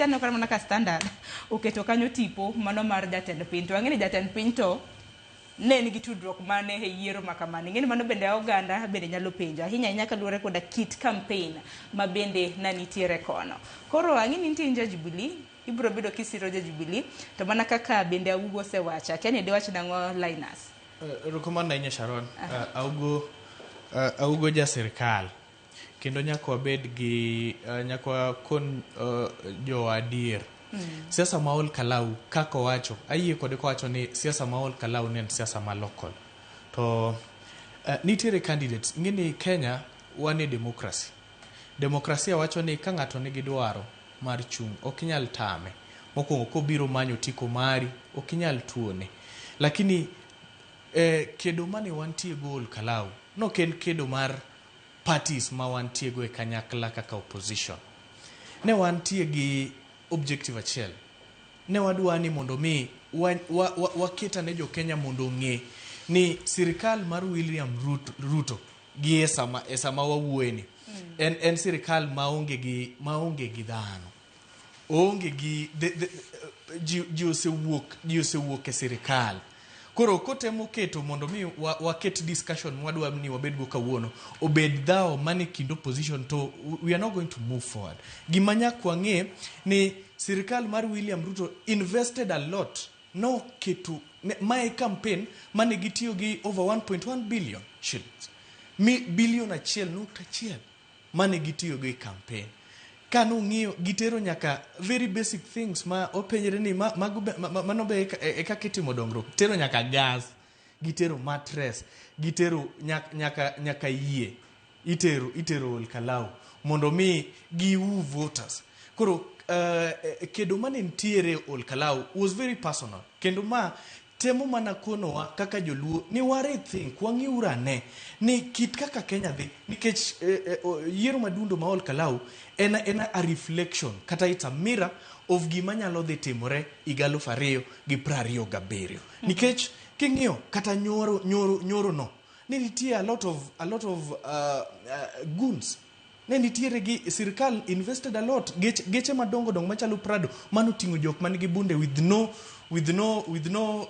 sano kar mana ka standard oketo kanyo tipo mano mar jatend piny. To ang'eni jatend piny to ne nigi tudruok mane e yiero makamani. Ng'eni mano bende oganda bende nyalo penjo. Ahinya ahinya kaluwore koda kit campaign ma bende nanitiere kono. Koro ang'eni nitie nja Jubilee, ibiro bedo kisiro ja Jubilee, to mana kaka bende Augo osewacho. Kenya de wach nang'o Linus? Rokomanda inya Sharon, Augo ja sirkal. Kendo nyaka wabed gi nyaka kon jo adier. Siasa maol kalau kako wacho ayie kode ko wacho ni siasa maol kalau ne siasa ma local. To nitiere candidates ngini Kenya wane demokrasi. Demokrasia wacho ni ka ng'ato nigi dwaro mar chung okinyal tame. Mokwongo kobiro manyo tiko mari okinyal tuone. Lakini kedo mane wantie gol kalau no ken kedo mar parties ma wantie go e kanyakla kaka opposition. Ne wantie gi objective achiel. Ne wadwani mondo mi waketa ne jo Kenya mondo ng'e ni sirikal mar William Ruto gi esama wawueni en sirikal maonge gi dhano. Onge gi ji osewuok e sirikal. Koro kotemo keto mondo mi waket discussion mwadwa ni wabed go kawuono obed dhao mane kind opposition to we are not going to move forward. Gimanya kwang'e ni sirikal mar William Ruto invested a lot no keto my campaign mane gitiyo gi over 1.1 billion shillings. Billion achiel nukta achiel mane gitiyo gi campaign. Kanu ng'iyo gitero nyaka very basic things ma openjere ni mano be eka kitimo dongruok. Tero nyaka gas, gitero mattress, gitero nyaka yie. Itero kalau mondo mi giu voters. Koro kedo mane ntiere kalau was very personal. Kendo ma temo mana konowa kaka joluo ni ware think wang'iurane ni kit kaka Kenya dhi nikech yiero madundo ma kalau en a reflection kata it's a mirror of gima nyalo dhi timore 2027 nikech king'iyo kata nyoro no ni nitie a lot of goons ne nitiere gi sirkal invested a lot geche madongo machalo Prado mano tingo jok manigi bunde with no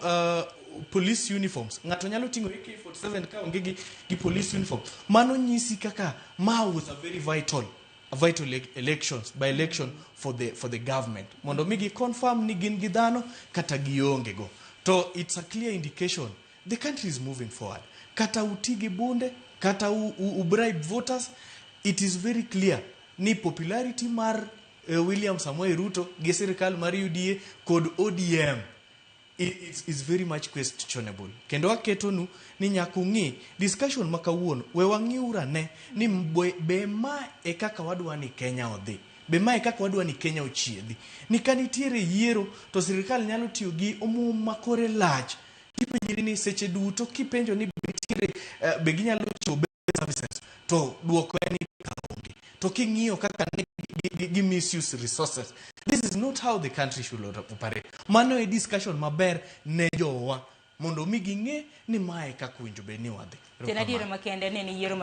police uniforms. Ngato nyalo tingo AK47 ka onge gi police uniform. Mano nyisi kaka was a very vital election for the government. Mondo migi confirm ni gin gidhano kata gionge go. To it's a clear indication the country is moving forward. Kata utigi bunde, kata bribe voters, it is very clear ni popularity mar William Samoei Ruto gi sirkal mar UDA kod ODM is very much questionable. Kendo aketonu ni nyakung'i discussion makawuono we wang'iurane ni be ma e kaka wadwa ni Kenya odhi. Be ma e kaka wadwa ni Kenya ochiedhi. Ni kanitiere yiero to sirkal nyalo tiyo gi omwom makore lach. Kipenjiri ni seche duto kipenjo ni be ginyalo chobe services to duoko ni kaonge. To king'iyo kaka gi misuse resources. This is not how the country should operate. Mano e discussion maber ne jowa mondo mi ging'e ni mae kaka winjo be ni wadhi. Tena diere makende ne ni yiero